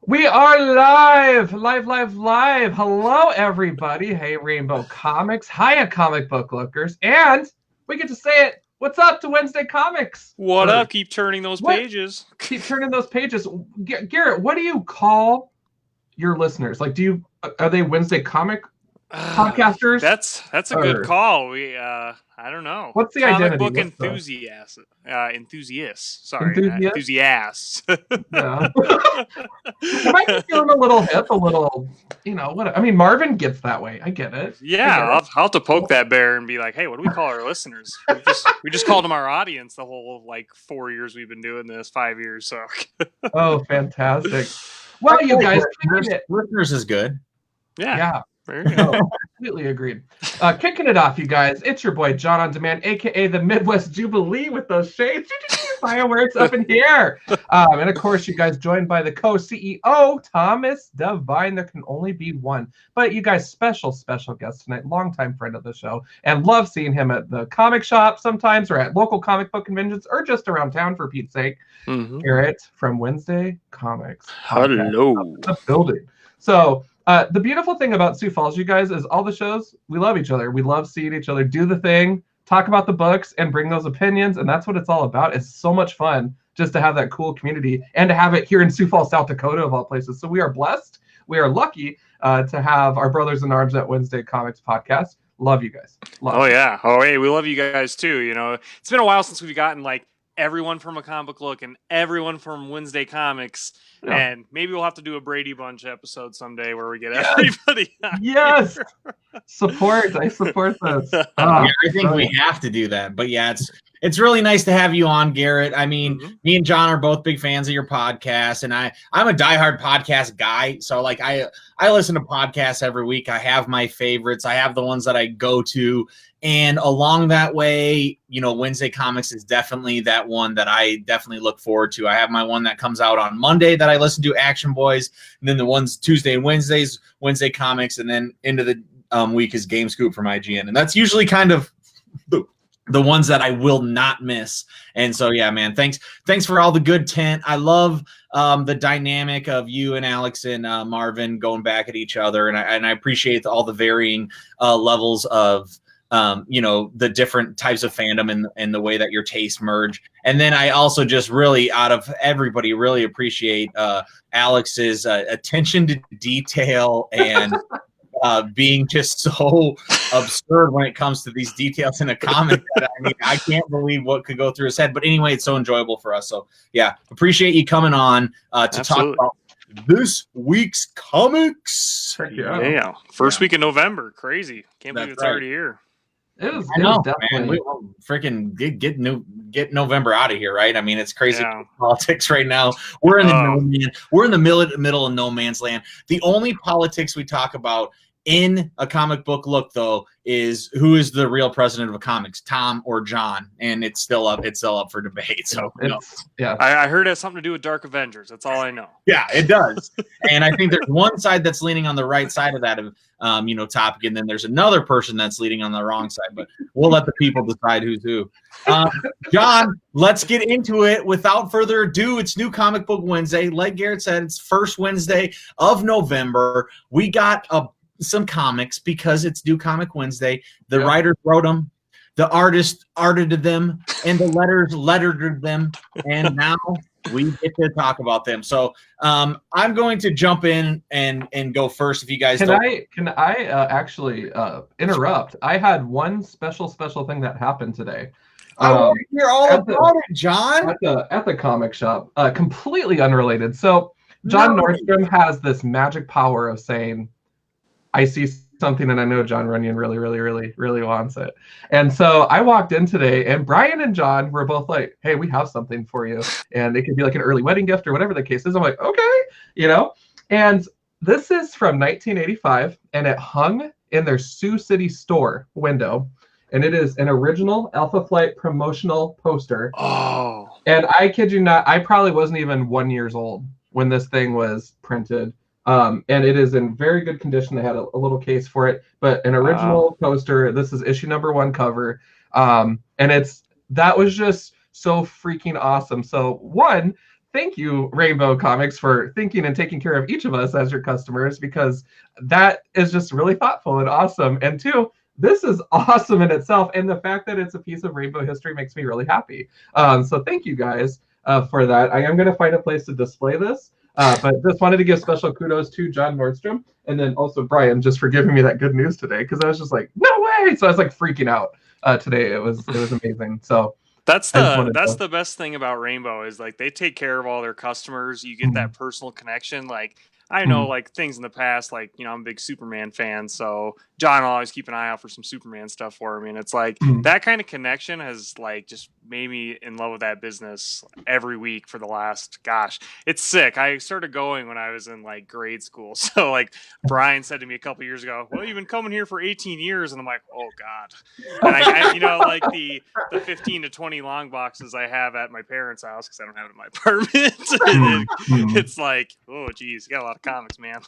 We are live. Hello, everybody. Hey, Rainbow Comics. Hiya, comic book lookers. And we get to say it. What's up to Wednesday Comics? What up? Keep turning those pages. Keep turning those pages. Garrett, what do you call your listeners? Like, are they Wednesday comic podcasters? That's a good call. I don't know. What's the comic identity? book enthusiasts? Sorry, Enthusiasts. enthusiasts. Yeah. I might be feeling a little hip, a little, what? I mean, Marvin gets that way. I get it. Yeah, I'll have to poke that bear and be like, hey, what do we call our listeners? We just called them our audience the whole 4 years we've been doing this, 5 years. So. Oh, fantastic! Well, you guys, listeners is good. Yeah. There you go. Completely agreed. Kicking it off, you guys. It's your boy John on Demand, aka the Midwest Jubilee with those shades. Fireworks up in here. And of course, you guys joined by the co-CEO, Thomas Devine. There can only be one. But you guys, special guest tonight, longtime friend of the show, and love seeing him at the comic shop sometimes, or at local comic book conventions, or just around town for Pete's sake. Mm-hmm. Garrett from Wednesday Comics. Hello. The building. So, the beautiful thing about Sioux Falls, you guys, is all the shows, we love each other. We love seeing each other do the thing, talk about the books, and bring those opinions, and that's what it's all about. It's so much fun just to have that cool community and to have it here in Sioux Falls, South Dakota, of all places. So we are blessed. We are lucky to have our brothers in arms at Wednesday Comics Podcast. Love you guys. Yeah. Oh, hey, we love you guys, too. It's been a while since we've gotten, everyone from A Comic Book Look and everyone from Wednesday Comics. Yeah. And maybe we'll have to do a Brady Bunch episode someday where we get everybody on Yes. I support this. I think we have to do that. But yeah, it's really nice to have you on, Garrett. I mean, me and John are both big fans of your podcast, and I'm a diehard podcast guy. So I listen to podcasts every week. I have my favorites. I have the ones that I go to. And along that way, Wednesday Comics is definitely that one that I definitely look forward to. I have my one that comes out on Monday that I listen to, Action Boys, and then the ones Tuesday and Wednesdays, Wednesday Comics, and then into the week is Game Scoop from IGN. And that's usually kind of the ones that I will not miss. And so, yeah, man, thanks for all the good tent. I love the dynamic of you and Alex and Marvin going back at each other. And I appreciate all the varying levels of the different types of fandom and the way that your tastes merge. And then I also just really, out of everybody, really appreciate Alex's attention to detail and being just so absurd when it comes to these details in a comic. I can't believe what could go through his head. But anyway, it's so enjoyable for us. So yeah, appreciate you coming on to talk about this week's comics. Yeah. First week in November. Crazy. Can't believe it's already here. It was definitely, man. We freaking get November out of here, right? I mean, it's crazy politics right now. We're in the middle of no man's land. The only politics we talk about in A Comic Book Look, though, is who is the real president of comics, Tom or John, and it's still up for debate. So I heard it has something to do with Dark Avengers. That's all I know. Yeah, it does. And I think there's one side that's leaning on the right side of that topic, and then there's another person that's leaning on the wrong side. But we'll let the people decide who's who. John, let's get into it. Without further ado, it's New Comic Book Wednesday. Like Garrett said, it's first Wednesday of November. We got some comics because it's New Comic Wednesday. The writers wrote them, the artists arted them, and the letters lettered them, and now we get to talk about them. So I'm going to jump in and go first. If you guys can I actually interrupt? I had one special thing that happened today. I want to hear all about it, John. At the comic shop, completely unrelated. So John Nordstrom has this magic power of saying, I see something and I know John Runyon really, really, really, really wants it. And so I walked in today and Brian and John were both like, hey, we have something for you. And it could be like an early wedding gift or whatever the case is. I'm like, okay, And this is from 1985 and it hung in their Sioux City store window. And it is an original Alpha Flight promotional poster. Oh. And I kid you not, I probably wasn't even 1 year old when this thing was printed. And it is in very good condition. They had a little case for it, but an original poster. This is issue number 1 cover. And that was just so freaking awesome. So one, thank you, Rainbow Comics, for thinking and taking care of each of us as your customers, because that is just really thoughtful and awesome. And two, this is awesome in itself, and the fact that it's a piece of Rainbow history makes me really happy. So thank you guys for that. I am going to find a place to display this, but just wanted to give special kudos to John Nordstrom, and then also Brian, just for giving me that good news today, because I was just like, no way! So I was like freaking out today. It was amazing. So that's the best thing about Rainbow is like they take care of all their customers. You get that personal connection. Like I know like things in the past, like, you know, I'm a big Superman fan, so John will always keep an eye out for some Superman stuff for me. And it's like that kind of connection has like just made me in love with that business every week for the last, gosh, it's sick. I started going when I was in like grade school. So like Brian said to me a couple years ago, well, you've been coming here for 18 years. And I'm like, oh God. And I you know, like the 15 to 20 long boxes I have at my parents' house, because I don't have it in my apartment. It's like, oh geez, you got a lot of comics, man.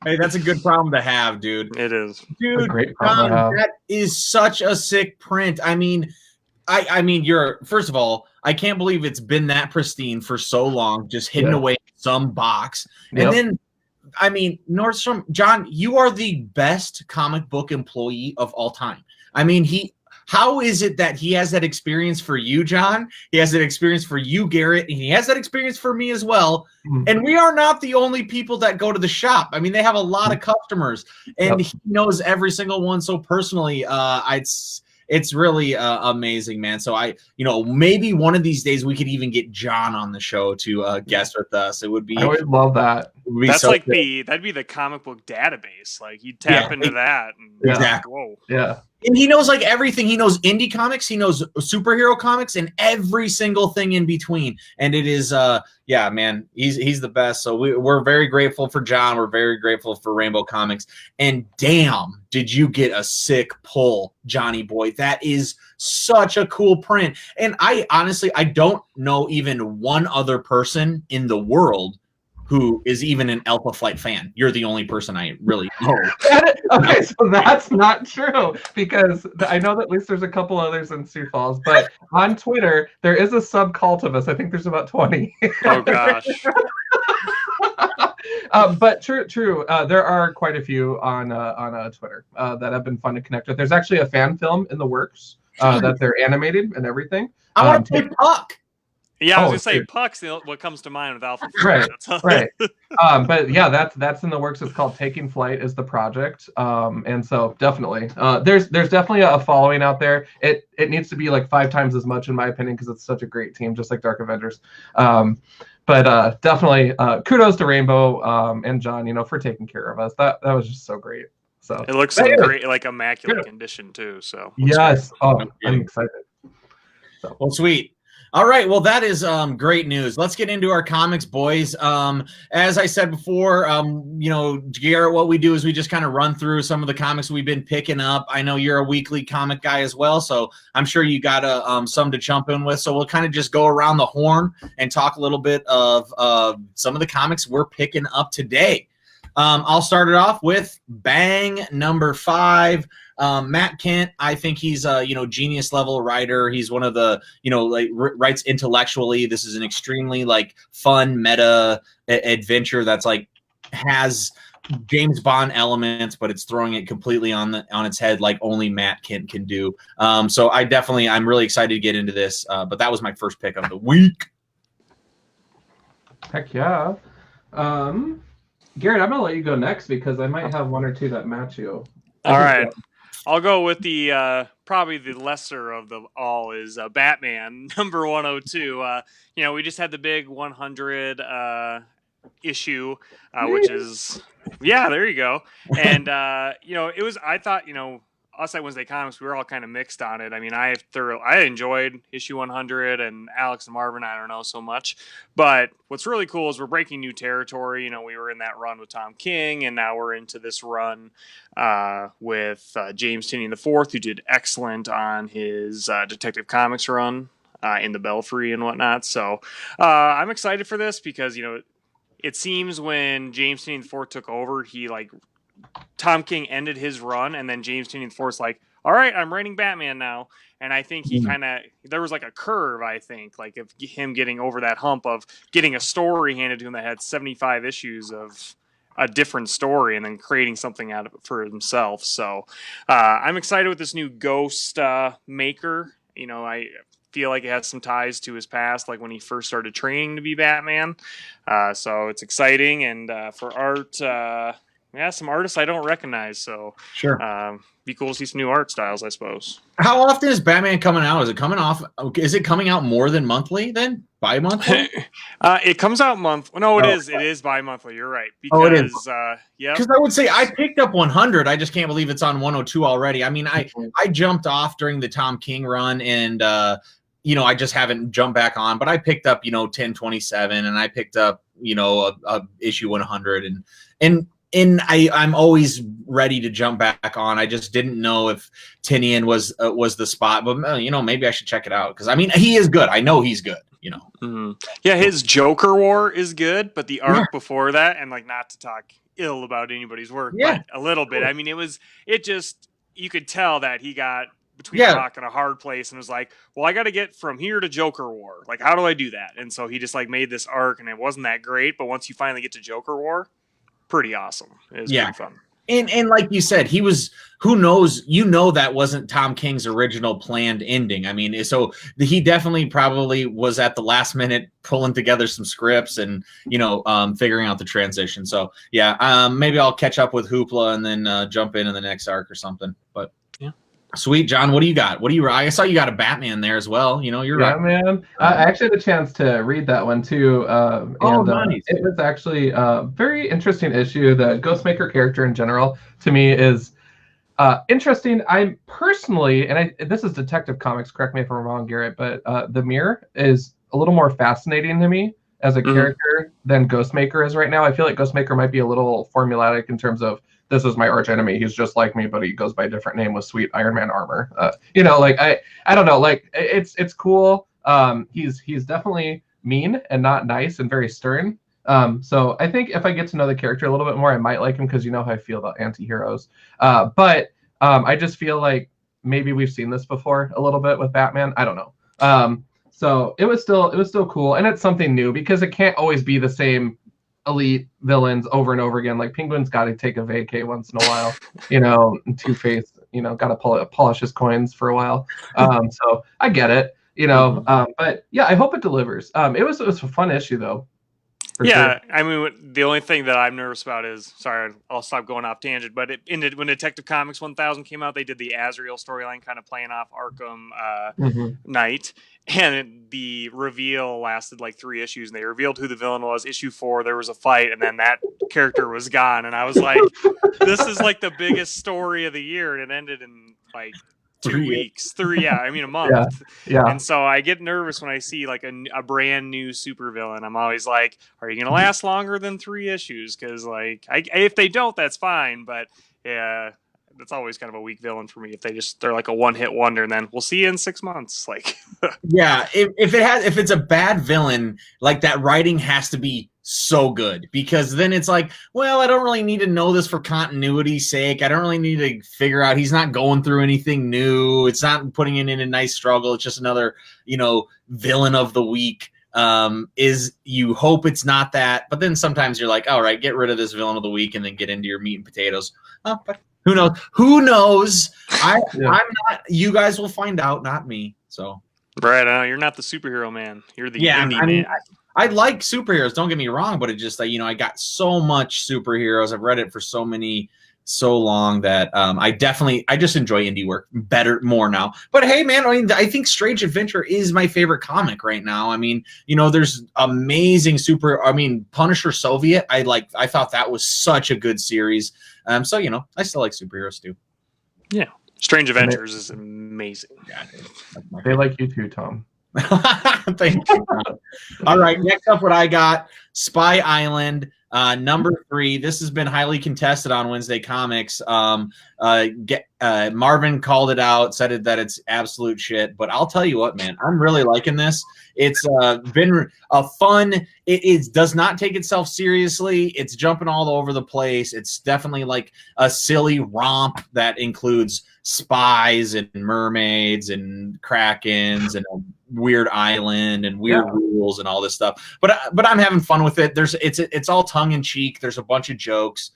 Hey, that's a good problem to have, dude. It is. Dude, great problem John, that is such a sick print. I mean, you're, first of all, I can't believe it's been that pristine for so long, just hidden away in some box. Yep. And then, I mean, Nordstrom, John, you are the best comic book employee of all time. I mean, how is it that he has that experience for you, John? He has that experience for you, Garrett, and he has that experience for me as well. And we are not the only people that go to the shop. I mean, they have a lot of customers, and he knows every single one so personally. It's really amazing, man. So maybe one of these days we could even get John on the show to guest with us. It would be. I would love that. That's so like cool. That'd be the comic book database. Like you tap into that. And exactly. Whoa. Yeah. And he knows like everything. He knows indie comics, he knows superhero comics, and every single thing in between. And it is, man, he's the best. So we're very grateful for John. We're very grateful for Rainbow Comics. And damn, did you get a sick pull, Johnny boy? That is such a cool print. And I honestly, I don't know even one other person in the world who is even an Alpha Flight fan. You're the only person I really know. Okay, so that's not true, because I know that at least there's a couple others in Sioux Falls, but on Twitter, there is a subcult of us. I think there's about 20. Oh, gosh. But true. There are quite a few on Twitter that have been fun to connect with. There's actually a fan film in the works that they're animated and everything. I want to play Puck. Yeah, I was gonna say Puck's what comes to mind with Alpha Flight. Right. But yeah, that's in the works. It's called Taking Flight is the project. And so definitely, there's definitely a following out there. It needs to be like 5 times as much in my opinion, because it's such a great team, just like Dark Avengers. But definitely kudos to Rainbow and John, for taking care of us. That was just so great. So it looks in great, like immaculate condition too. So yes, I'm excited. So. Well, sweet. All right, well, that is great news. Let's get into our comics, boys. As I said before, Garrett, what we do is we just kind of run through some of the comics we've been picking up. I know you're a weekly comic guy as well, so I'm sure you got some to jump in with. So we'll kind of just go around the horn and talk a little bit of some of the comics we're picking up today. I'll start it off with Bang number 5. Matt Kent, I think he's a genius level writer. He's one of the writes intellectually. This is an extremely fun meta adventure that's has James Bond elements, but it's throwing it completely on its head like only Matt Kent can do. So I'm really excited to get into this. But that was my first pick of the week. Heck yeah. Garrett, I'm gonna let you go next because I might have one or two that match you. All right. I'll go with the probably the lesser of them all is Batman number 102. We just had the big 100 issue, which is there you go. And it was, I thought, us at Wednesday Comics, we were all kind of mixed on it. I mean, I enjoyed issue 100, and Alex and Marvin, I don't know so much. But what's really cool is we're breaking new territory. We were in that run with Tom King, and now we're into this run with James Tynion IV, who did excellent on his Detective Comics run in the Belfry and whatnot. So I'm excited for this because, it seems when James Tynion IV took over, he Tom King ended his run, and then James Tynion IV's like, all right, I'm writing Batman now. And I think he there was like a curve, I think, like of him getting over that hump of getting a story handed to him that had 75 issues of a different story and then creating something out of it for himself. So I'm excited with this new Ghost maker. You know, I feel like it has some ties to his past, like when he first started training to be Batman. So it's exciting. And for art, some artists I don't recognize. So sure. Be cool to see some new art styles, I suppose. How often is Batman coming out? Is it coming out more than monthly then? Bi-monthly? It comes out it is. It is bi-monthly. You're right. Because, it is. Yeah. Because I would say I picked up 100. I just can't believe it's on 102 already. I mean, I jumped off during the Tom King run and, I just haven't jumped back on. But I picked up, 1027 and I picked up, a issue 100 and I'm always ready to jump back on. I just didn't know if Tinian was the spot, but maybe I should check it out because I mean he is good. I know he's good. Yeah, his Joker War is good, but the arc before that, and like not to talk ill about anybody's work, but a little bit. I mean, you could tell that he got between a rock and a hard place and was like, well, I got to get from here to Joker War. Like, how do I do that? And so he just like made this arc, and it wasn't that great. But once you finally get to Joker War, pretty awesome. It was pretty fun. And like you said, he was, who knows, that wasn't Tom King's original planned ending. I mean, so he definitely probably was at the last minute pulling together some scripts and, figuring out the transition. So maybe I'll catch up with Hoopla and then jump into the next arc or something. But sweet, John, what do you got? I saw you got a Batman there as well. You're Batman. I actually had a chance to read that one too. Nice. It was actually a very interesting issue. The Ghostmaker character in general to me is interesting. I'm personally, and this is Detective Comics, correct me if I'm wrong, Garrett, but the Mirror is a little more fascinating to me as a character than Ghostmaker is right now. I feel like Ghostmaker might be a little formulaic in terms of this is my arch enemy. He's just like me, but he goes by a different name with sweet Iron Man armor. I don't know. Like it's cool. He's definitely mean and not nice and very stern. So I think if I get to know the character a little bit more, I might like him because you know how I feel about anti-heroes. But I just feel like maybe we've seen this before a little bit with Batman. I don't know. So it was still cool, and it's something new because it can't always be the same elite villains over and over again. Like Penguin's got to take a vacay once in a while, and Two-Face, got to polish his coins for a while. So I get it, but yeah, I hope it delivers. It was a fun issue though. Yeah, sure. I mean, the only thing that I'm nervous about is, sorry, I'll stop going off tangent, but when Detective Comics 1000 came out, they did the Azrael storyline kind of playing off Arkham Knight, and the reveal lasted like 3 issues, and they revealed who the villain was. Issue 4, there was a fight, and then that character was gone, and I was like, this is like the biggest story of the year, and it ended in like 2 weeks, a month. Yeah. And so I get nervous when I see like a brand new supervillain. I'm always like, are you going to last longer than 3 issues? Because like, if they don't, that's fine. But yeah, that's always kind of a weak villain for me. If they're like a one-hit wonder, and then we'll see you in 6 months. Like, yeah, if it's a bad villain, like that writing has to be so good, because then it's like, well, I don't really need to know this for continuity's sake. I don't really need to figure out he's not going through anything new. It's not putting it in a nice struggle. It's just another, villain of the week. You hope it's not that, but then sometimes you're like, all right, get rid of this villain of the week and then get into your meat and potatoes. But who knows? I'm not, you guys will find out, not me. So right, I know you're not the superhero man. You're the indie man. I like superheroes, don't get me wrong, but it just, I got so much superheroes. I've read it for so long that I just enjoy indie work more now. But hey, man, I think Strange Adventure is my favorite comic right now. I mean, there's amazing Punisher Soviet. I thought that was such a good series. So, I still like superheroes too. Yeah. Strange Adventures is amazing. Yeah, they like you too, Tom. Thank you. All right, next up, what I got, Spy Island. Number 3, this has been highly contested on Wednesday Comics. Marvin called it out, said that it's absolute shit. But I'll tell you what, man, I'm really liking this. It's been a fun. It does not take itself seriously. It's jumping all over the place. It's definitely like a silly romp that includes spies and mermaids and krakens and a weird island and weird rules and all this stuff. But I'm having fun with it. It's all tongue in cheek. There's a bunch of jokes.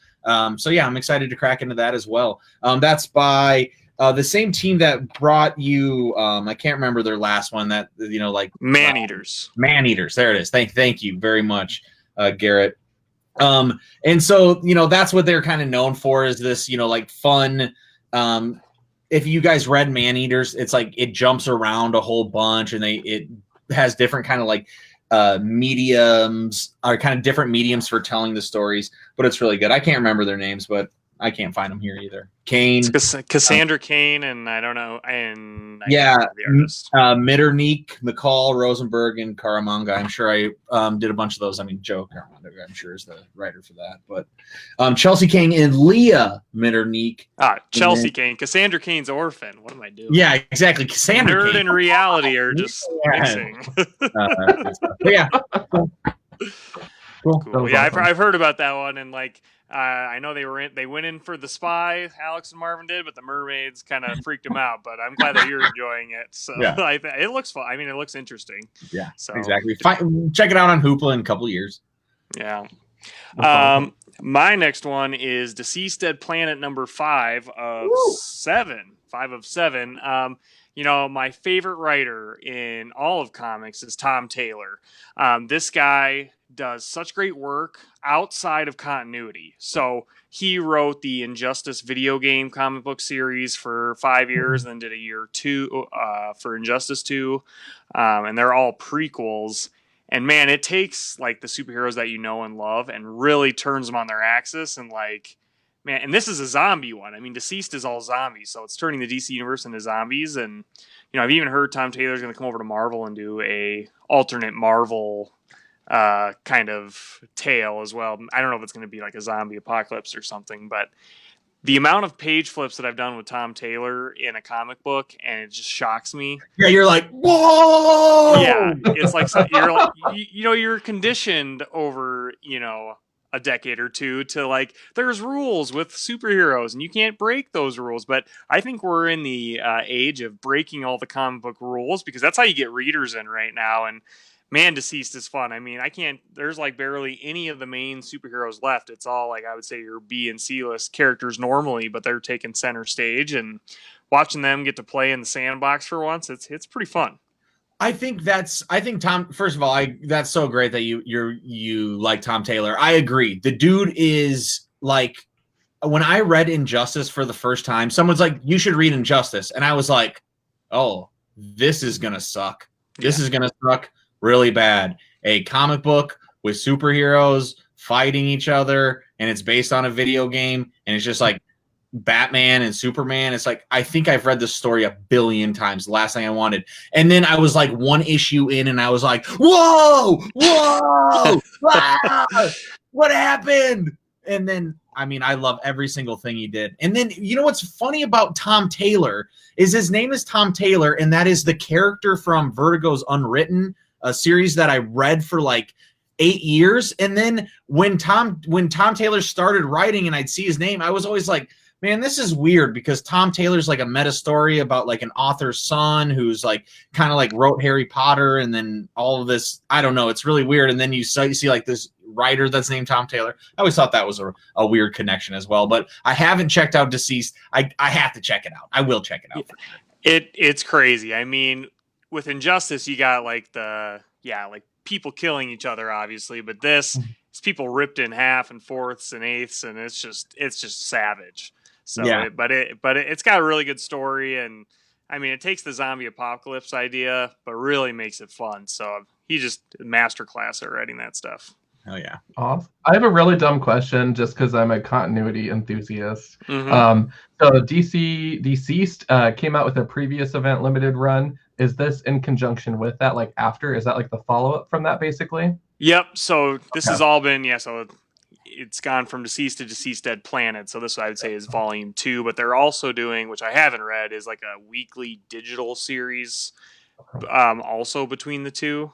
So yeah, I'm excited to crack into that as well. That's by the same team that brought you. I can't remember their last one. That like Maneaters. Maneaters. There it is. Thank you very much, Garrett. And so that's what they're kind of known for, is this like fun. If you guys read Maneaters, it's like it jumps around a whole bunch, and it has different kind of like mediums, or kind of different mediums for telling the stories. But it's really good. I can't remember their names, but I can't find them here either. Kane, Cassandra Kane, and I don't know, and the artist. Mitternick, McCall, Rosenberg, and Caramanga. I'm sure I did a bunch of those. I mean, Joe Caramanga, I'm sure, is the writer for that. But Chelsea Kane and Leah Mitternick. Chelsea Kane. Cassandra Kane's orphan. What am I doing? Yeah, exactly. Cassandra Nerd Kane. and reality are just mixing. Yeah. Cool. Yeah, I've heard about that one, and like I know they went in for the spy, Alex and Marvin did, but the mermaids kind of freaked them out. But I'm glad that you're enjoying it. So it looks fun. I mean, it looks interesting. Yeah, so exactly. Check it out on Hoopla in a couple of years. Yeah. My next one is Deceased Dead Planet number 5 of 7. 5 of 7. My favorite writer in all of comics is Tom Taylor. This guy does such great work outside of continuity. So he wrote the Injustice video game comic book series for 5 years, and then did a year or two for Injustice 2. And they're all prequels. And man, it takes like the superheroes that you know and love and really turns them on their axis. And like, man, and this is a zombie one. I mean, Deceased is all zombies, so it's turning the DC universe into zombies. And I've even heard Tom Taylor's going to come over to Marvel and do a alternate Marvel kind of tale as well. I don't know if it's going to be like a zombie apocalypse or something, but the amount of page flips that I've done with Tom Taylor in a comic book, and it just shocks me. Yeah, you're like, whoa! Yeah, it's like you're like, you're conditioned over a decade or two to like, there's rules with superheroes and you can't break those rules. But I think we're in the age of breaking all the comic book rules, because that's how you get readers in right now. And man, Deceased is fun. I mean, there's like barely any of the main superheroes left. It's all like, I would say, your B and C list characters normally, but they're taking center stage, and watching them get to play in the sandbox for once, it's pretty fun. I think Tom, first of all, that's so great that you like Tom Taylor. I agree. The dude is like, when I read Injustice for the first time, someone's like, you should read Injustice. And I was like, oh, this is going to suck. This is going to suck really bad. A comic book with superheroes fighting each other, and it's based on a video game, and it's just like Batman and Superman. It's like, I think I've read this story 1 billion times. The last thing I wanted. And then I was like one issue in, and I was like, whoa, what happened? And then, I mean, I love every single thing he did. And then, what's funny about Tom Taylor is his name is Tom Taylor, and that is the character from Vertigo's Unwritten, a series that I read for like 8 years. And then when Tom Taylor started writing and I'd see his name, I was always like, man, this is weird, because Tom Taylor's like a meta story about like an author's son who's like kind of like wrote Harry Potter, and then all of this, I don't know, it's really weird. And then you see like this writer that's named Tom Taylor. I always thought that was a weird connection as well, but I haven't checked out Deceased. I have to check it out. I will check it out. For sure. It's crazy. I mean, with Injustice, you got like like people killing each other, obviously, but this is people ripped in half and fourths and eighths, and it's just savage. So, yeah. But it's got a really good story, and I mean, it takes the zombie apocalypse idea, but really makes it fun. So he just masterclass at writing that stuff. Oh yeah. Awesome. I have a really dumb question, just because I'm a continuity enthusiast. Mm-hmm. So Deceased came out with a previous event limited run. Is this in conjunction with that, like after? Is that like the follow-up from that, basically? Yep. So this has all been, so it's gone from deceased to deceased dead planet. So this I would say is volume 2. But they're also doing, which I haven't read, is like a weekly digital series, also between the two.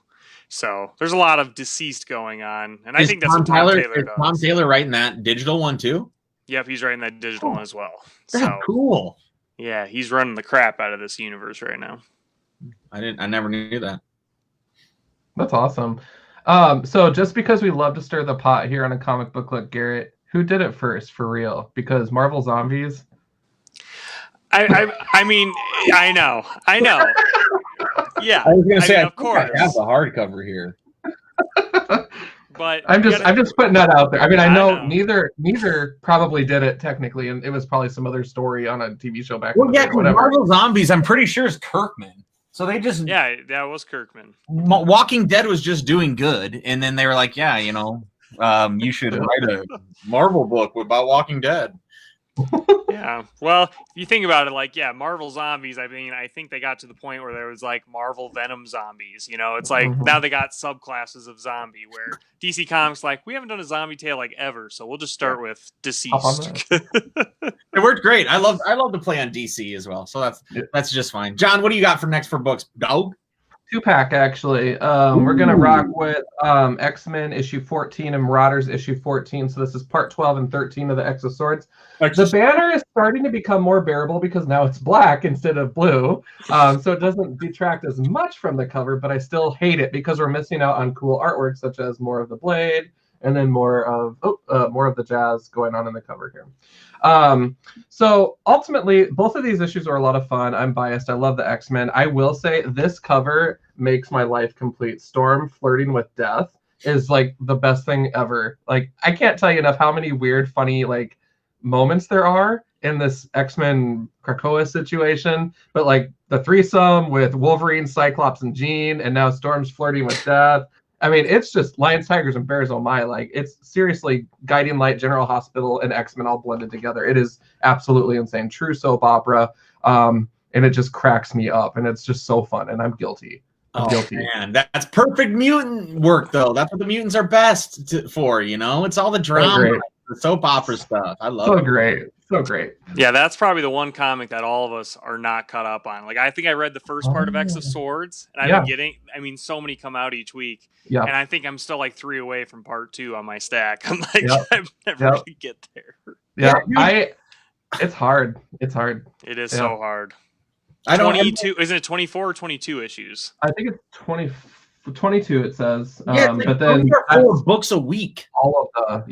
So there's a lot of deceased going on, and I think that's what Tom Taylor does. Tom Taylor writing that digital one too? Yep, he's writing that digital one as well. That's cool. Yeah, he's running the crap out of this universe right now. I never knew that. That's awesome. So just because we love to stir the pot here on A Comic Book Look, Garrett, who did it first for real? Because Marvel Zombies. I mean, I know. Yeah, I was gonna say, of course, I have the hardcover here. But I'm just putting that out there. I mean, I know neither probably did it technically, and it was probably some other story on a TV show back. Well, yeah, Marvel Zombies, I'm pretty sure is Kirkman. So they just that was Kirkman. Walking Dead was just doing good, and then they were like, yeah, you should write a Marvel book about Walking Dead. Yeah, well, if you think about it, like, Marvel Zombies, I mean, I think they got to the point where there was like Marvel Venom Zombies, it's like now they got subclasses of zombie where DC Comics like, we haven't done a zombie tale like ever, so we'll just start with deceased. It worked great. I love to play on DC as well, so that's just fine. John, what do you got for next for books, dog? 2-pack actually. We're gonna rock with X-Men issue 14 and Marauders issue 14. So this is part 12 and 13 of the X of Swords. The banner is starting to become more bearable because now it's black instead of blue. So it doesn't detract as much from the cover, but I still hate it because we're missing out on cool artwork such as more of the Blade and then more of the jazz going on in the cover here. So ultimately, both of these issues are a lot of fun. I'm biased. I love the X-Men. I will say this cover makes my life complete. Storm flirting with death is like the best thing ever. Like, I can't tell you enough how many weird, funny, like, moments there are in this X-Men Krakoa situation. But like the threesome with Wolverine, Cyclops, and Jean, and now Storm's flirting with death. I mean, it's just Lions, Tigers, and Bears, oh my. Like, it's seriously Guiding Light, General Hospital, and X-Men all blended together. It is absolutely insane. True soap opera. And it just cracks me up. And it's just so fun. And I'm guilty. I'm guilty. Man, that's perfect mutant work, though. That's what the mutants are best for, It's all the drama, the soap opera stuff. I love it. So great. Yeah, that's probably the one comic that all of us are not caught up on. Like, I think I read the first part of X of Swords, and I've been getting, so many come out each week. Yeah. And I think I'm still like 3 away from part 2 on my stack. I'm like, I'm never going to get there. Yeah, it's hard. It's hard. It is so hard. 22, isn't it 24 or 22 issues? I think it's 22 it says. But then 4 books a week. All of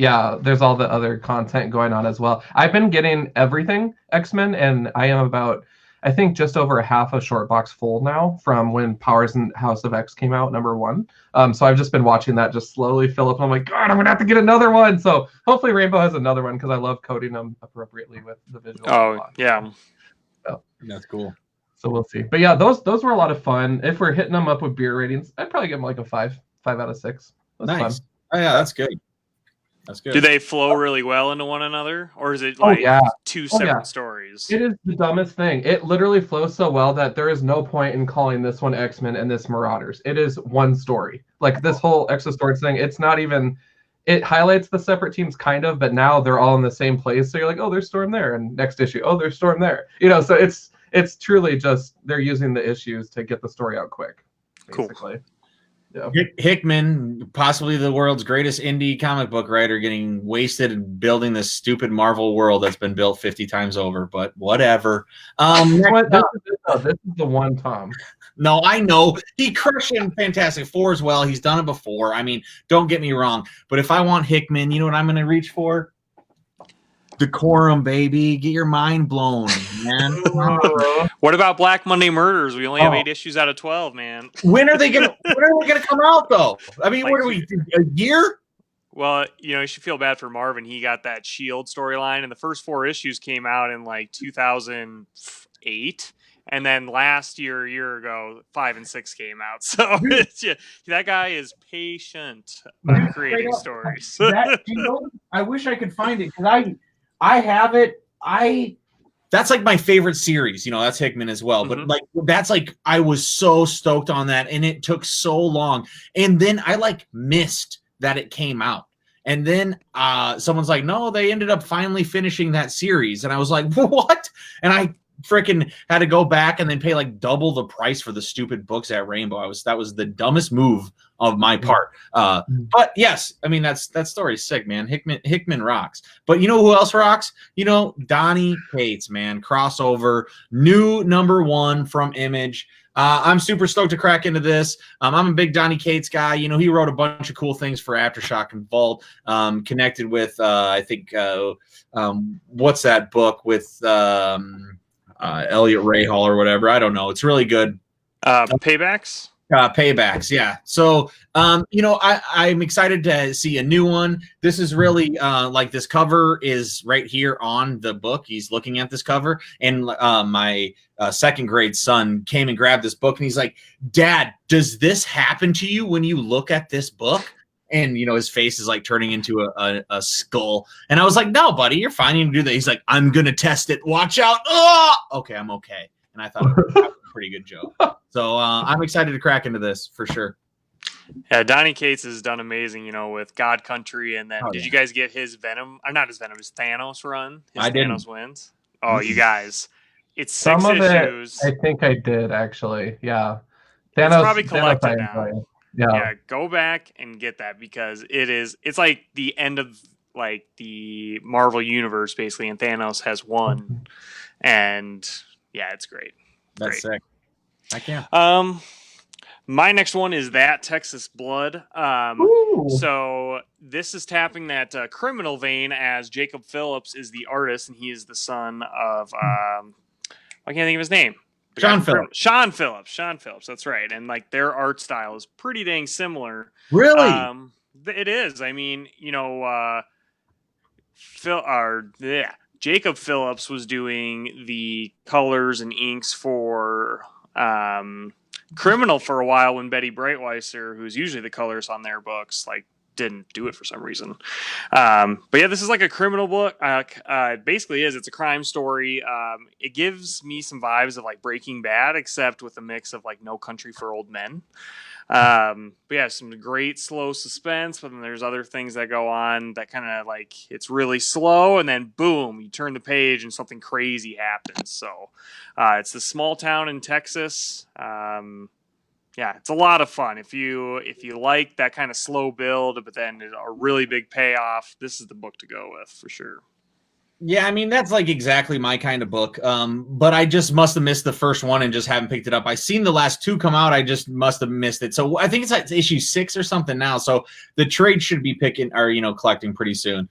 there's all the other content going on as well. I've been getting everything X-Men, and I am about, I think, just over half a short box full now from when Powers and House of X came out, #1. So I've just been watching that just slowly fill up, and I'm like, God, I'm gonna have to get another one. So hopefully Rainbow has another one because I love coding them appropriately with the visual. Oh yeah, so that's cool. So we'll see. But yeah, those were a lot of fun. If we're hitting them up with beer ratings, I'd probably give them like a 5 out of 6. That's nice. Fun. Oh yeah, that's good. That's good. Do they flow really well into one another, or is it like 2 separate stories? It is the dumbest thing. It literally flows so well that there is no point in calling this one X-Men and this Marauders. It is one story. Like this whole X of Swords thing, it's not even. It highlights the separate teams kind of, but now they're all in the same place. So you're like, oh, there's Storm there, and next issue, oh, there's Storm there. So it's truly just they're using the issues to get the story out quick. Basically. Cool. Yeah. Hickman, possibly the world's greatest indie comic book writer, getting wasted building this stupid Marvel world that's been built 50 times over, but whatever. This is the one, Tom. No, I know. He crushed in Fantastic Four as well. He's done it before. I mean, don't get me wrong. But if I want Hickman, you know what I'm going to reach for? Decorum, baby. Get your mind blown, man. What about Black Monday Murders? We only have 8 issues out of 12, man. When are they gonna come out though? I mean, what are we, a year? Well, you should feel bad for Marvin. He got that Shield storyline, and the first 4 issues came out in like 2008. And then last year, a year ago, 5 and 6 came out. So that guy is patient on creating stories. I wish I could find it because I have it. That's like my favorite series. That's Hickman as well. But that's I was so stoked on that, and it took so long. And then I missed that it came out. And then someone's like, no, they ended up finally finishing that series. And I was like, what? And I freaking had to go back and then pay like double the price for the stupid books at Rainbow. That was the dumbest move of my part. But yes, I mean, that story's sick, man. Hickman rocks. But you know who else rocks? You know, Donnie Cates, man. Crossover, new #1 from Image. I'm super stoked to crack into this. I'm a big Donnie Cates guy. You know, he wrote a bunch of cool things for Aftershock and Vault, connected with, I think, what's that book with Elliot Rahal or whatever? I don't know. It's really good. Paybacks? Paybacks, yeah. So, you know, I'm excited to see a new one. This is really like this cover is right here on the book. He's looking at this cover, and my second grade son came and grabbed this book, and he's like, "Dad, does this happen to you when you look at this book?" And you know, his face is like turning into a skull. And I was like, "No, buddy, you're fine. You can do that." He's like, "I'm gonna test it. Watch out." Oh, okay, I'm okay. And I thought that was a pretty good joke. So I'm excited to crack into this for sure. Yeah, Donnie Cates has done amazing, you know, with God Country, and then did you guys get his Venom? Or not his Venom, his Thanos run? His Thanos wins. Oh, you guys, it's 6 issues. I think I did actually. Yeah, Thanos, it's probably collected now. Yeah, go back and get that because it's like the end of like the Marvel universe basically, and Thanos has won, and yeah, it's great. That's sick. I can't. My next one is That Texas Blood. So this is tapping that criminal vein, as Jacob Phillips is the artist, and he is the son of I can't think of his name. Sean Phillips. Sean Phillips. That's right. And like their art style is pretty dang similar. Really? It is. I mean, you know, Jacob Phillips was doing the colors and inks for Criminal for a while when Betty Breitweiser, who's usually the colorist on their books, like didn't do it for some reason. But yeah, this is like a criminal book. It basically is. It's a crime story. It gives me some vibes of like Breaking Bad, except with a mix of like No Country for Old Men. But yeah, some great slow suspense, but then there's other things that go on that kind of like it's really slow, and then boom, you turn the page and something crazy happens. So it's the small town in Texas. Yeah, it's a lot of fun. If you like that kind of slow build, but then a really big payoff, this is the book to go with for sure. Yeah, I mean, that's like exactly my kind of book. But I just must have missed the first one and just haven't picked it up. I've seen the last two come out. I just must have missed it. So I think it's like issue 6 or something now. So the trade should be picking or, you know, collecting pretty soon.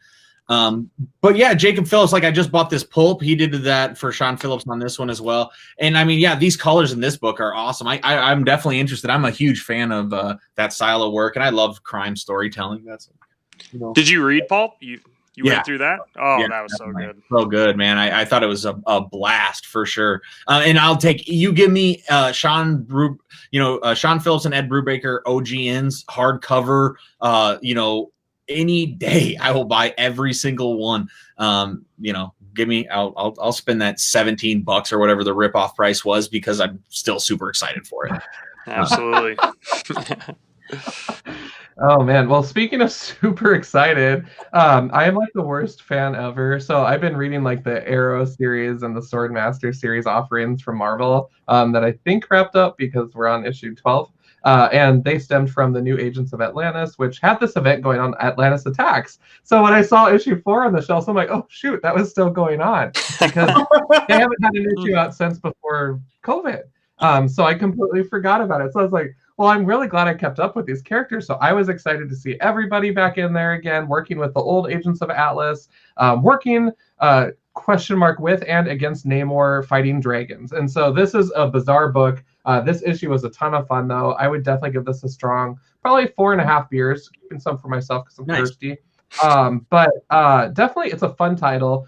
But yeah, Jacob Phillips, like I just bought this pulp. He did that for Sean Phillips on this one as well. And I mean, yeah, these colors in this book are awesome. I'm definitely interested. I'm a huge fan of that style of work, and I love crime storytelling. That's, you know. Did you read Pulp? You went through that? Oh, yeah, that was so good. So good, man. I thought it was a blast for sure. And I'll take you give me Sean Phillips and Ed Brubaker OGN's hardcover. You know, any day I will buy every single one. You know, give me. I'll spend that $17 or whatever the ripoff price was because I'm still super excited for it. Absolutely. Oh man, well speaking of super excited, I am like the worst fan ever. So I've been reading like the Arrow series and the Swordmaster series offerings from Marvel that I think wrapped up because we're on issue 12. And they stemmed from the New Agents of Atlantis, which had this event going on, Atlantis Attacks. So when I saw issue 4 on the shelves, I'm like, oh shoot, that was still going on because they haven't had an issue out since before COVID. So I completely forgot about it. So I was like, well, I'm really glad I kept up with these characters. So I was excited to see everybody back in there again, working with the old Agents of Atlas, working question mark with and against Namor, fighting dragons. And so this is a bizarre book. This issue was a ton of fun, though. I would definitely give this a strong, probably 4.5 beers, keeping some for myself because I'm thirsty. But definitely it's a fun title.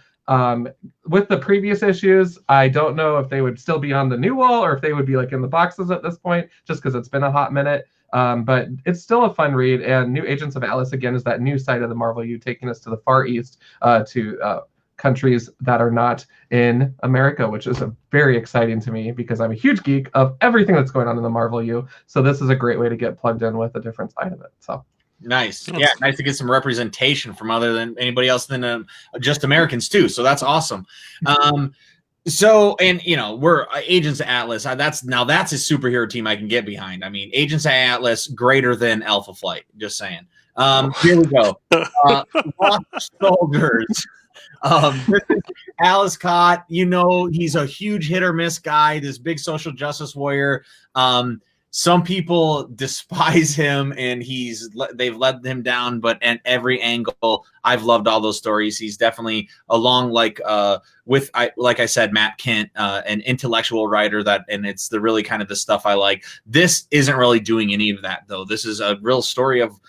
With the previous issues, I don't know if they would still be on the new wall or if they would be like in the boxes at this point, just because it's been a hot minute. But it's still a fun read. And New Agents of Atlas, again, is that new side of the Marvel U, taking us to the Far East, to countries that are not in America, which is very exciting to me because I'm a huge geek of everything that's going on in the Marvel U. So this is a great way to get plugged in with a different side of it. So Nice. Yeah, nice to get some representation from other than anybody else than just Americans too. So that's awesome. So, and we're Agents of Atlas. That's a superhero team I can get behind. I mean, Agents of Atlas greater than Alpha Flight. Just saying. Here we go. Lost Soldiers. This is Alice Cott. He's a huge hit or miss guy. This big social justice warrior. Some people despise him, and they've let him down. But at every angle, I've loved all those stories. He's definitely along like I said, Matt Kent, an intellectual writer and it's the really kind of the stuff I like. This isn't really doing any of that though. This is a real story of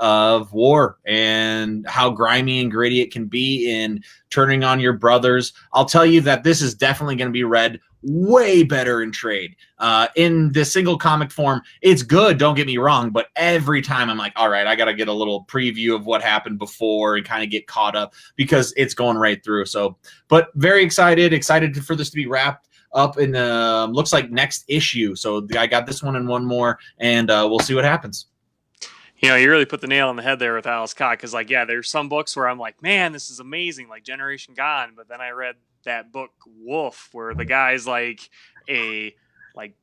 of war and how grimy and gritty it can be in turning on your brothers. I'll tell you that this is definitely going to be read way better in trade. In the single comic form, it's good, don't get me wrong, but every time I'm like, all right, I got to get a little preview of what happened before and kind of get caught up because it's going right through. So, but very excited for this to be wrapped up in looks like next issue. So I got this one and one more, and we'll see what happens. You really put the nail on the head there with Alice Cott, because there's some books where I'm like, man, this is amazing, like Generation Gone, but then I read that book Wolf, where the guy's like a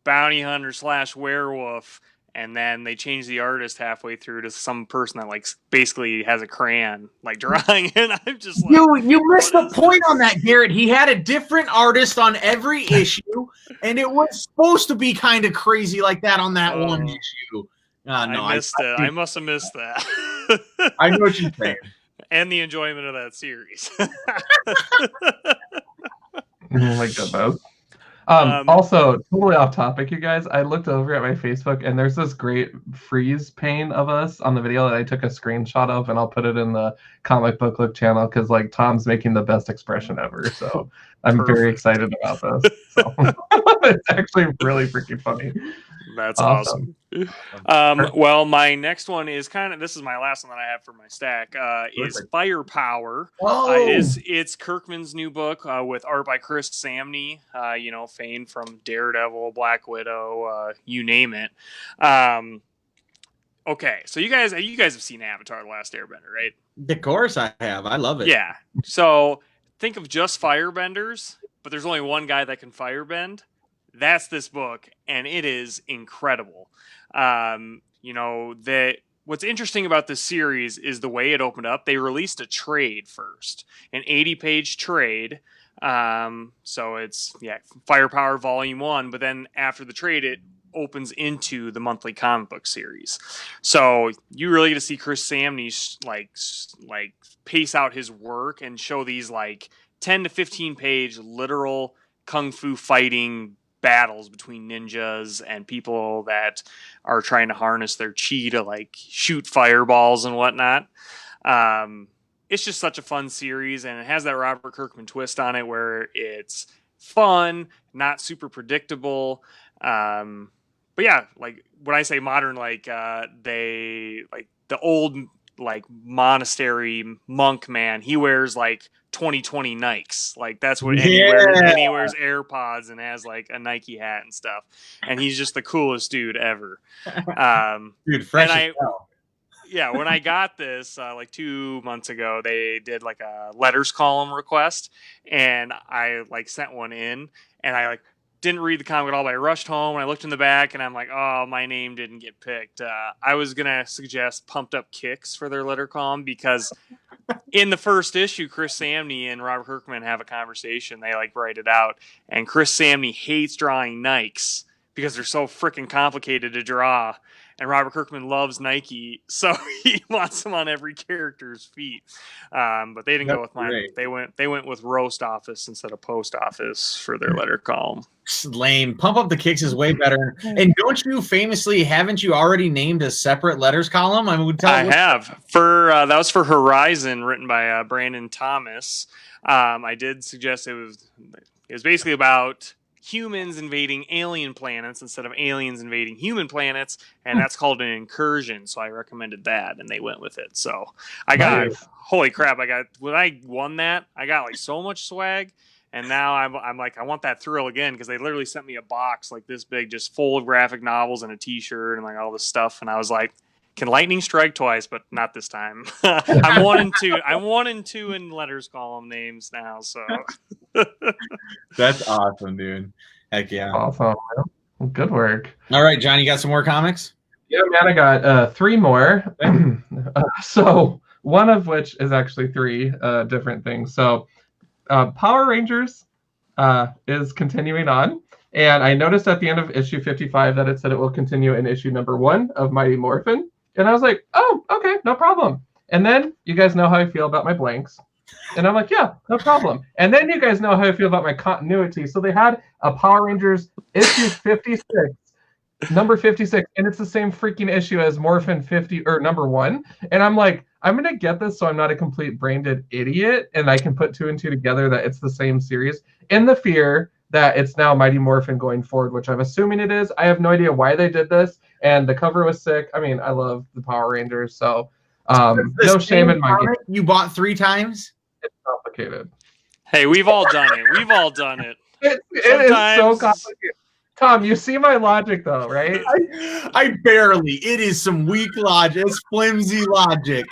bounty hunter / werewolf, and then they change the artist halfway through to some person that basically has a crayon drawing, and I'm just like, you missed the point on that, Garrett. He had a different artist on every issue, and it was supposed to be kind of crazy like that on that one issue. No, I missed it. I must have missed that. I know what you're saying. And the enjoyment of that series. My goodness. Also, totally off topic, you guys. I looked over at my Facebook, and there's this great freeze pane of us on the video that I took a screenshot of, and I'll put it in the Comic Book Look channel because Tom's making the best expression ever. So I'm very excited about this. So it's actually really freaking funny. That's awesome. Well, my next one is this is my last one that I have for my stack, is Firepower. It's Kirkman's new book with art by Chris Samney, famed from Daredevil, Black Widow, you name it. Okay, so you guys have seen Avatar: The Last Airbender, right? Of course I have. I love it. Yeah. So think of just firebenders, but there's only one guy that can firebend. That's this book, and it is incredible. What's interesting about this series is the way it opened up. They released a trade first, an 80-page trade. So it's Firepower Volume 1, but then after the trade, it opens into the monthly comic book series. So you really get to see Chris Samney pace out his work and show these 10 to 15 page literal kung fu fighting battles between ninjas and people that are trying to harness their chi to shoot fireballs and whatnot. It's just such a fun series, and it has that Robert Kirkman twist on it where it's fun, not super predictable. But yeah, when I say modern, the old monastery monk man, he wears 2020 Nikes. That's what, and he wears AirPods and has a Nike hat and stuff. And he's just the coolest dude ever. Dude, fresh as hell. Yeah, when I got this 2 months ago, they did a letters column request, and I sent one in, and I didn't read the comic at all, but I rushed home and I looked in the back and I'm like, oh, my name didn't get picked. I was going to suggest Pumped Up Kicks for their letter column, because in the first issue, Chris Samney and Robert Kirkman have a conversation. They write it out, and Chris Samney hates drawing Nikes because they're so freaking complicated to draw. And Robert Kirkman loves Nike, so he wants them on every character's feet. But they didn't go with mine. Great. They went with Roast Office instead of Post Office for their letter column. Lame. Pump Up the Kicks is way better. And haven't you already named a separate letters column? I have. That was for Horizon, written by Brandon Thomas. I did suggest it was basically about humans invading alien planets instead of aliens invading human planets, and that's called an incursion. So I recommended that, and they went with it. So I got holy crap! When I won that, I got so much swag, and now I'm I want that thrill again, because they literally sent me a box this big, just full of graphic novels and a T-shirt and all this stuff, and I was like, Can lightning strike twice, but not this time. I'm 1-2. I'm 1-2 in letters column names now. So that's awesome, dude. Heck yeah. Awesome. Good work. All right, John, you got some more comics? Yeah, man, I got 3 more. So one of which is actually 3 different things. So Power Rangers is continuing on. And I noticed at the end of issue 55 that it said it will continue in issue number 1 of Mighty Morphin. And I was like, oh, okay, no problem. And then you guys know how I feel about my blanks. And I'm like, yeah, no problem. And then you guys know how I feel about my continuity. So they had a Power Rangers issue 56, number 56, and it's the same freaking issue as Morphin 50 or number 1. And I'm like, I'm gonna get this so I'm not a complete brain dead idiot, and I can put 2 and 2 together that it's the same series. In the fear that it's now Mighty Morphin going forward, which I'm assuming it is. I have no idea why they did this, and the cover was sick. I mean, I love the Power Rangers, so no shame in my game. You bought 3 times? It's complicated. Hey, we've all done it. We've all done it. It is so complicated. Tom, you see my logic though, right? I barely. It is some weak logic. It's flimsy logic.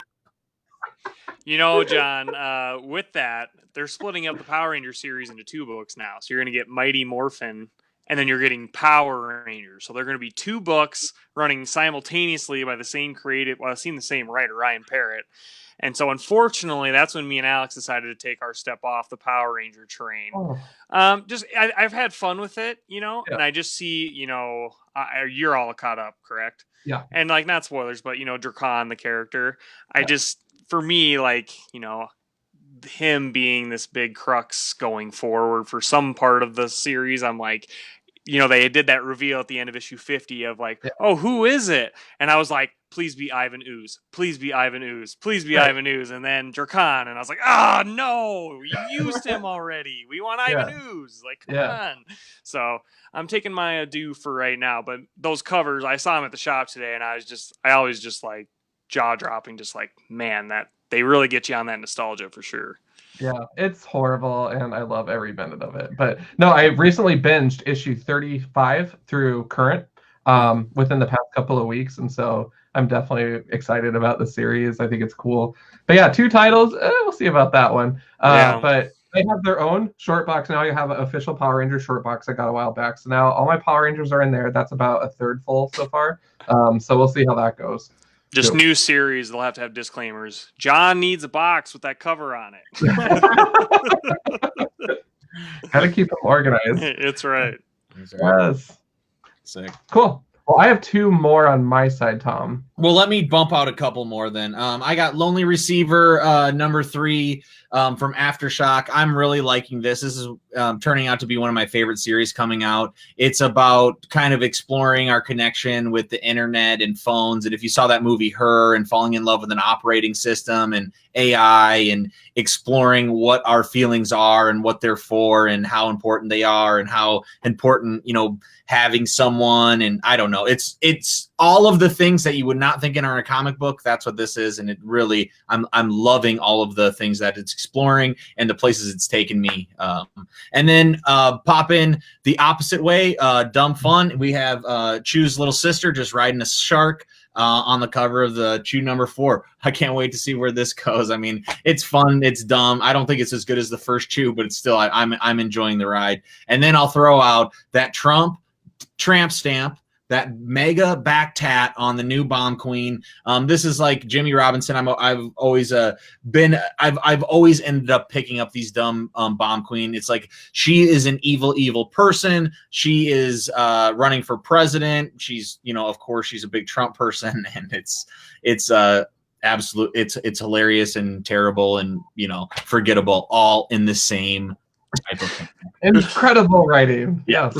You know, John, with that, they're splitting up the Power Ranger series into 2 books now. So you're going to get Mighty Morphin, and then you're getting Power Rangers. So they're going to be 2 books running simultaneously by the same creative, well, I've seen the same writer, Ryan Parrott. And so, unfortunately, that's when me and Alex decided to take our step off the Power Ranger train. Oh. I've had fun with it, you know, Yeah. and I just see, you know, you're all caught up, correct? Yeah. And like, not spoilers, but, you know, Drakkon, the character, for me, like, you know, him being this big crux going forward for some part of the series, I'm like, you know, they did that reveal at the end of issue 50 of like, oh, who is it? And I was like, please be Ivan Ooze. Please be Ivan Ooze. Please be Ivan Ooze. And then Drakkon. And I was like, no, you used him already. We want Ivan Ooze. Like, come on. So I'm taking my adieu for right now. But those covers, I saw them at the shop today, and I always just like jaw dropping, just like, man, that they really get you on that nostalgia for sure. Yeah, it's horrible, and I love every minute of it. But no, I recently binged issue 35 through current within the past couple of weeks, and so I'm definitely excited about the series. I think it's cool. But yeah, 2 titles. We'll see about that one. But they have their own short box now. You have an official Power Ranger short box I got a while back. So now all my Power Rangers are in there. That's about a third full so far. So we'll see how that goes. Just new series, they'll have to have disclaimers. John needs a box with that cover on it. Gotta keep them organized. It's right. Yes. Sick. Cool. Well, I have 2 more on my side, Tom. Well, let me bump out a couple more then. I got Lonely Receiver number 3 from Aftershock. I'm really liking this. This is turning out to be one of my favorite series coming out. It's about kind of exploring our connection with the internet and phones. And if you saw that movie Her, and falling in love with an operating system and AI, and exploring what our feelings are and what they're for and how important they are and how important, you know, having someone, and I don't know, it's all of the things that you would not think in a comic book. That's what this is, and it really, I'm loving all of the things that it's exploring and the places it's taken me. And then pop in the opposite way, Dumb Fun. We have Chew's little sister just riding a shark on the cover of the Chew number 4. I can't wait to see where this goes. I mean, it's fun, it's dumb. I don't think it's as good as the first Chew, but it's still, I'm enjoying the ride. And then I'll throw out that tramp stamp, that mega back tat on the new Bomb Queen. This is like Jimmy Robinson. I've always ended up picking up these dumb Bomb Queen. It's like she is an evil person. She is running for president. She's, you know, of course, she's a big Trump person, and it's absolute. It's hilarious and terrible and, you know, forgettable, all in the same type of thing. Incredible writing. Yeah.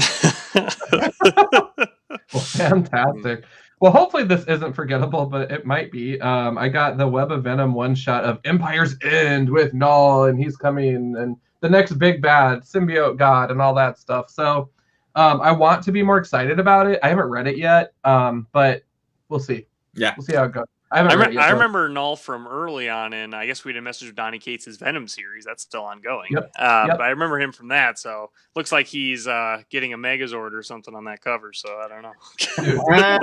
Well, fantastic. Well, hopefully this isn't forgettable, but it might be. I got the Web of Venom one shot of Empire's End with Null, and he's coming, and the next big bad, symbiote god, and all that stuff. So I want to be more excited about it. I haven't read it yet, but we'll see. Yeah. We'll see how it goes. I haven't read it yet, I but- remember Null from early on, and I guess we had a message with Donnie Cates' Venom series. That's still ongoing. Yep. But I remember him from that, so looks like he's getting a Megazord or something on that cover, so I don't know. Dude, Uh,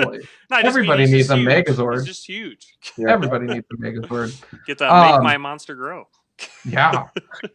No, I just mean everybody he's needs just a huge. Megazord. He's just huge. Everybody needs a Megazord. Get to make my monster grow. Yeah.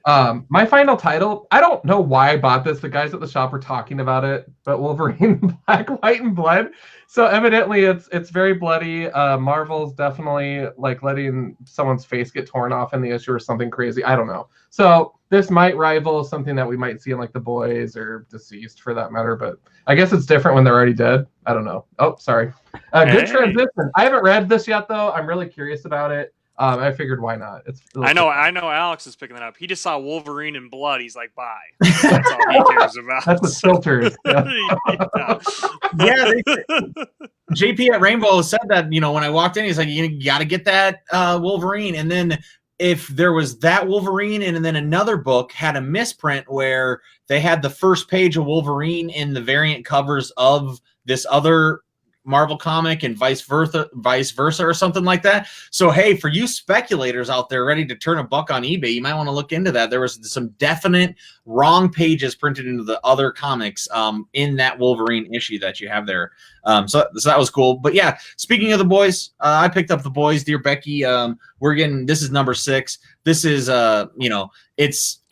My final title, I don't know why I bought this. The guys at the shop were talking about it, but Wolverine Black, White, and Blood. So evidently it's very bloody. Marvel's definitely like letting someone's face get torn off in the issue or something crazy. I don't know. So this might rival something that we might see in like The Boys or Deceased for that matter, but I guess it's different when they're already dead. I don't know. Oh, sorry. Good transition. I haven't read this yet though. I'm really curious about it. I figured why not. I know Alex is picking that up. He just saw Wolverine and blood. He's like, bye. That's all he cares about. That's the filters. Yeah. JP at Rainbow said that, you know, when I walked in, he's like, you got to get that Wolverine. And then if there was that Wolverine and then another book had a misprint where they had the first page of Wolverine in the variant covers of this other Marvel comic and vice versa or something like that. So hey, for you speculators out there ready to turn a buck on eBay, you might want to look into that. There was some definite wrong pages printed into the other comics in that Wolverine issue that you have there. So that was cool. But yeah, speaking of The Boys, I picked up The Boys, Dear Becky. This is number 6. This is you know, it's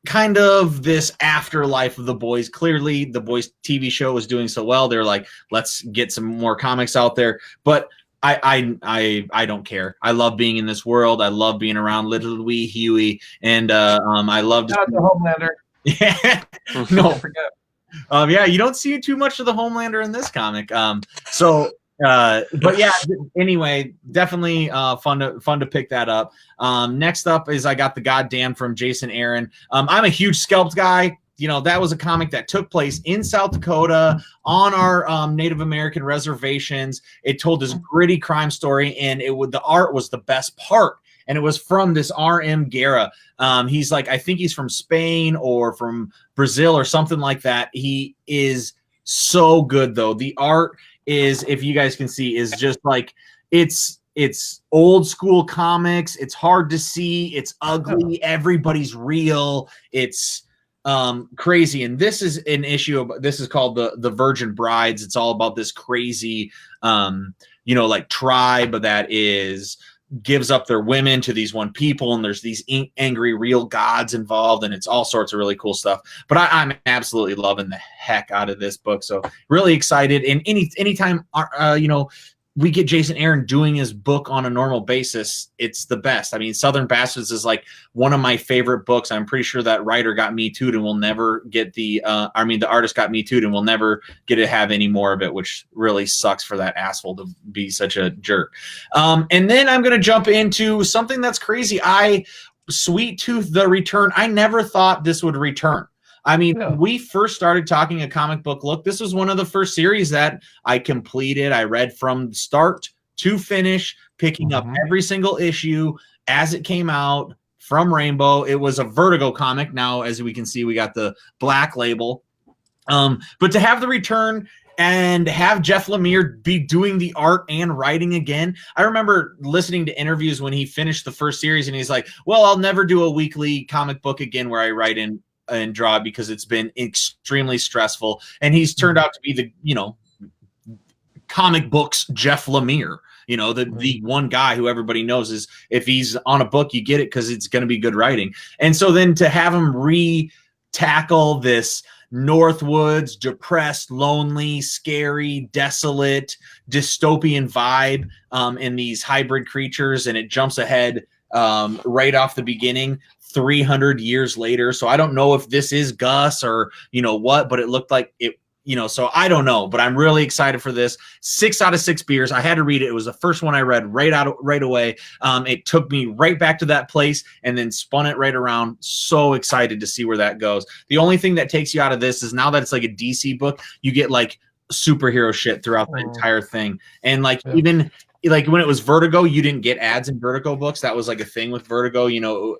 kind of this afterlife of The Boys. Clearly The Boys TV show was doing so well, they're like, let's get some more comics out there. But I don't care. I love being in this world. I love being around little wee Huey, and I love Shout out to Homelander. Yeah. No, forget. Yeah, you don't see too much of the Homelander in this comic. But yeah, anyway, definitely fun to pick that up. Next up is I got The Goddamn from Jason Aaron. I'm a huge Scalped guy. You know, that was a comic that took place in South Dakota on our Native American reservations. It told this gritty crime story, and the art was the best part. And it was from this R.M. Guerra. He's like, I think he's from Spain or from Brazil or something like that. He is so good, though. The art is, if you guys can see, is just like, it's old school comics. It's hard to see. It's ugly. Everybody's real. It's crazy. And this is an issue. This is called the Virgin Brides. It's all about this crazy, like tribe that gives up their women to these one people, and there's these angry real gods involved, and it's all sorts of really cool stuff. But I'm absolutely loving the heck out of this book, so really excited. And anytime we get Jason Aaron doing his book on a normal basis, it's the best. I mean, Southern Bastards is like one of my favorite books. I'm pretty sure that writer got Me Too'd and will never get the artist got Me Too'd and will never get to have any more of it, which really sucks for that asshole to be such a jerk. And then I'm going to jump into something that's crazy. Sweet Tooth, The Return. I never thought this would return. I mean, when we first started talking a comic book look, this was one of the first series that I completed. I read from start to finish, picking up every single issue as it came out from Rainbow. It was a Vertigo comic. Now, as we can see, we got the black label. But to have The Return and have Jeff Lemire be doing the art and writing again. I remember listening to interviews when he finished the first series, and he's like, well, I'll never do a weekly comic book again where I write in and draw because it's been extremely stressful. And he's turned out to be the, comic books Jeff Lemire, the one guy who everybody knows is if he's on a book, you get it because it's going to be good writing. And so then to have him tackle this Northwoods, depressed, lonely, scary, desolate, dystopian vibe in these hybrid creatures, and it jumps ahead right off the beginning 300 years later. So I don't know if this is Gus or what, but it looked like it, so I don't know, but I'm really excited for this. 6 out of 6 beers. I had to read it. It was the first one I read right away. It took me right back to that place and then spun it right around. So excited to see where that goes. The only thing that takes you out of this is now that it's like a DC book, you get like superhero shit throughout the entire thing. And even like when it was Vertigo, you didn't get ads in Vertigo books. That was like a thing with Vertigo.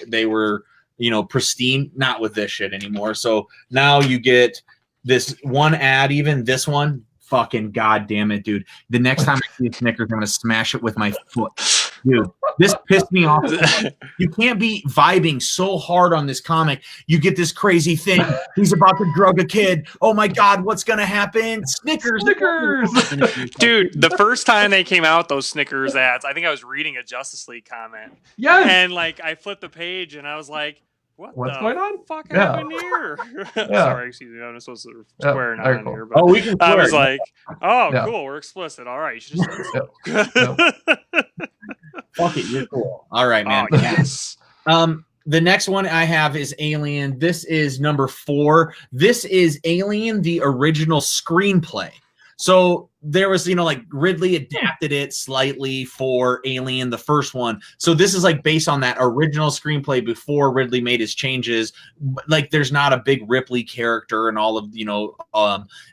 They were, pristine, not with this shit anymore. So now you get this one ad, even this one fucking goddamn it, dude. The next time I see a Snickers, I'm gonna smash it with my foot. Dude, this pissed me off. You can't be vibing so hard on this comic. You get this crazy thing. He's about to drug a kid. Oh my God, what's gonna happen? Snickers. Dude, the first time they came out, those Snickers ads, I think I was reading a Justice League comment. Yes. And like I flipped the page and I was like, what's going on? Fuck happened here? Sorry, excuse me. I'm supposed to swear not on cool. here. But we can swear. I was like, cool, we're explicit. All right, you should just fuck it, you're cool. All right, man. Oh, yes. The next one I have is Alien. This is number 4. This is Alien, the original screenplay. So there was, like Ridley adapted it slightly for Alien, the first one. So this is like based on that original screenplay before Ridley made his changes. Like there's not a big Ripley character and all of,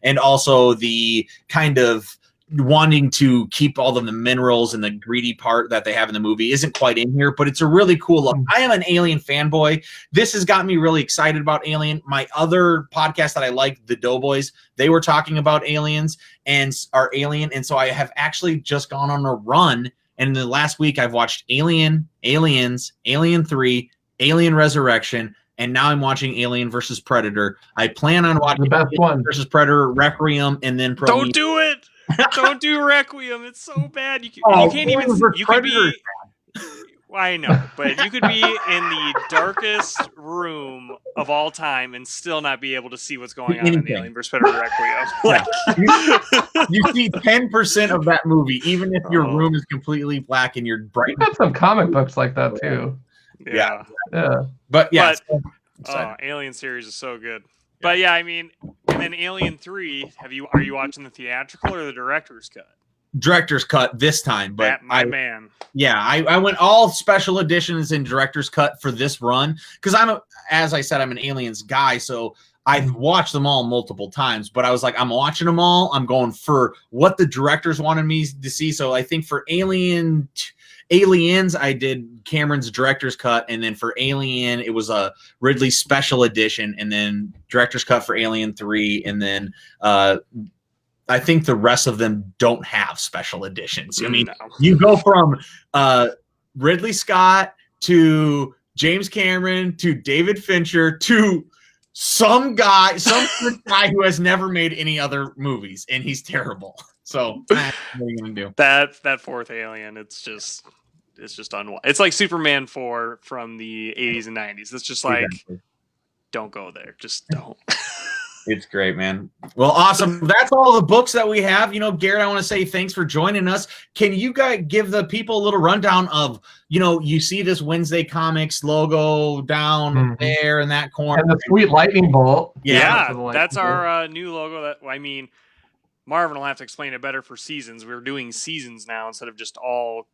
and also the kind of wanting to keep all of the minerals and the greedy part that they have in the movie isn't quite in here, but it's a really cool look. I am an Alien fanboy. This has got me really excited about Alien. My other podcast that I like, the Doughboys, they were talking about aliens and are Alien. And so I have actually just gone on a run. And in the last week, I've watched Alien, Aliens, Alien 3, Alien Resurrection, and now I'm watching Alien versus Predator. I plan on watching the best Alien one versus Predator, Requiem, and then Prometheus. Don't do it. Don't do Requiem. It's so bad. You can't even. You could be. I know, but you could be in the darkest room of all time and still not be able to see what's going on in the Alien vs. Predator Requiem. Like, you see 10% of that movie, even if your room is completely black and you're bright. We've got some comic books like that too. Yeah. But yeah, Alien series is so good. But yeah, I mean, and then Alien 3, are you watching the theatrical or the director's cut? Director's cut this time, but man. Yeah, I went all special editions and director's cut for this run because as I said, I'm an Aliens guy, so I've watched them all multiple times. But I was like, I'm watching them all. I'm going for what the directors wanted me to see. So I think for Aliens, I did Cameron's director's cut, and then for Alien, it was a Ridley special edition, and then director's cut for Alien 3, and then I think the rest of them don't have special editions. I mean, you go from Ridley Scott to James Cameron to David Fincher to some guy who has never made any other movies, and he's terrible. So what are you gonna do? That fourth Alien, it's just unwise. It's like Superman 4 from the 80s and 90s. It's just like, don't go there. Just don't. It's great, man. Well, awesome. That's all the books that we have. Garrett, I want to say thanks for joining us. Can you guys give the people a little rundown of, you see this Wednesday Comics logo down there in that corner. And the sweet lightning bolt. Yeah, that's our new logo. Marvin will have to explain it better for seasons. We're doing seasons now instead of just all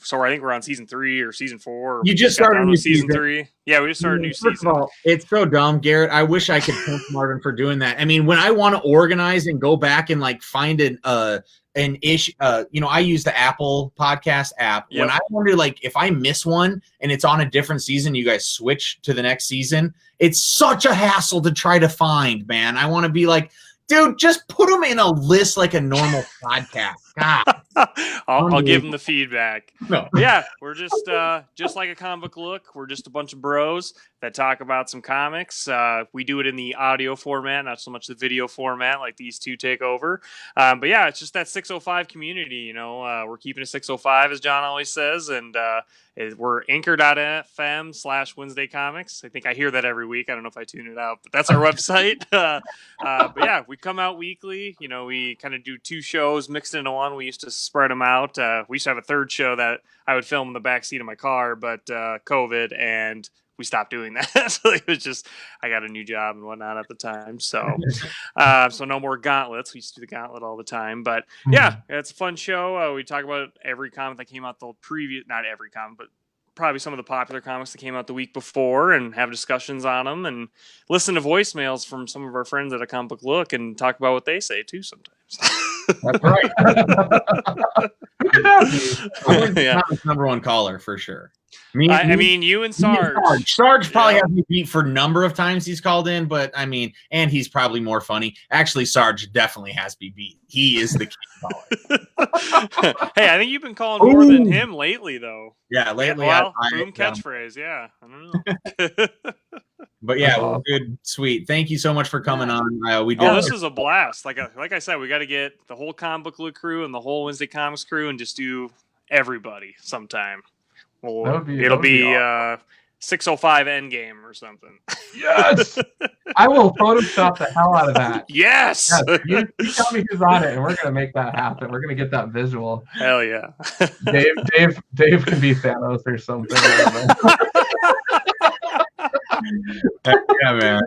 So I think we're on season 3 or season 4. You just started a new season 3. Yeah, we just started a new season. First of all, it's so dumb, Garrett. I wish I could thank Marvin for doing that. I mean, when I want to organize and go back and find an issue, I use the Apple Podcast app. Yep. When I wonder, if I miss one and it's on a different season, you guys switch to the next season. It's such a hassle to try to find, man. I want to be like, dude, just put them in a list like a normal podcast. God. I'll give them the feedback. No. Yeah, we're just like a comic book look. We're just a bunch of bros that talk about some comics. We do it in the audio format, not so much the video format like these two take over. But yeah, it's just that 605 community. We're keeping it 605, as John always says, and we're anchor.fm/Wednesday Comics. I think I hear that every week. I don't know if I tune it out, but that's our website. But yeah, we come out weekly. We kind of do 2 shows mixed into one. We used to spread them out. We used to have a third show that I would film in the back seat of my car, but COVID, and we stopped doing that. So it was just, I got a new job and whatnot at the time. So, so no more gauntlets. We used to do the gauntlet all the time, but yeah, it's a fun show. We talk about every comic that came out not every comic, but probably some of the popular comics that came out the week before, and have discussions on them, and listen to voicemails from some of our friends at A Comic Book Look and talk about what they say too sometimes. That's right. I'm number one caller for sure. I mean, you and Sarge. Sarge probably has me beat for a number of times he's called in, but I mean, and he's probably more funny. Actually, Sarge definitely has me beat. He is the king caller. Hey, I think you've been calling more than him lately, though. Yeah, lately. Well, boom catchphrase. Yeah, I don't know. But yeah, well, good, sweet. Thank you so much for coming on. This is a blast. Like I said, we got to get the whole Comic Book Look crew and the whole Wednesday Comics crew and just do everybody sometime. Well, it'll be awesome. 605 Endgame or something. Yes, I will Photoshop the hell out of that. Yes, you tell me who's on it, and we're gonna make that happen. We're gonna get that visual. Hell yeah, Dave can be Thanos or something. Yeah, man.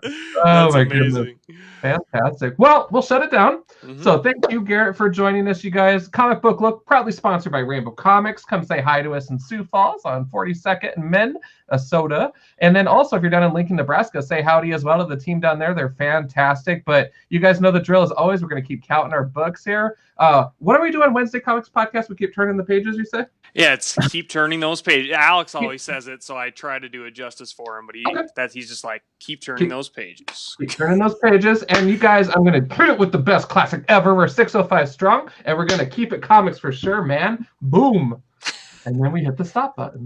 Oh my goodness. Fantastic. Well, we'll shut it down. So thank you, Garrett, for joining us, you guys. Comic Book Look, proudly sponsored by Rainbow Comics. Come say hi to us in Sioux Falls on 42nd and Minnesota. And then also, if you're down in Lincoln, Nebraska, say howdy as well to the team down there. They're fantastic. But you guys know the drill as always. We're going to keep counting our books here. What are we doing Wednesday Comics Podcast? We keep turning the pages, you say? Yeah, it's keep turning those pages. Alex always says it, so I try to do it justice for him. But he's just like, keep turning those pages. Keep turning those pages. And you guys, I'm going to hit it with the best classic ever. We're 605 strong, and we're going to keep it comics for sure, man. Boom. And then we hit the stop button.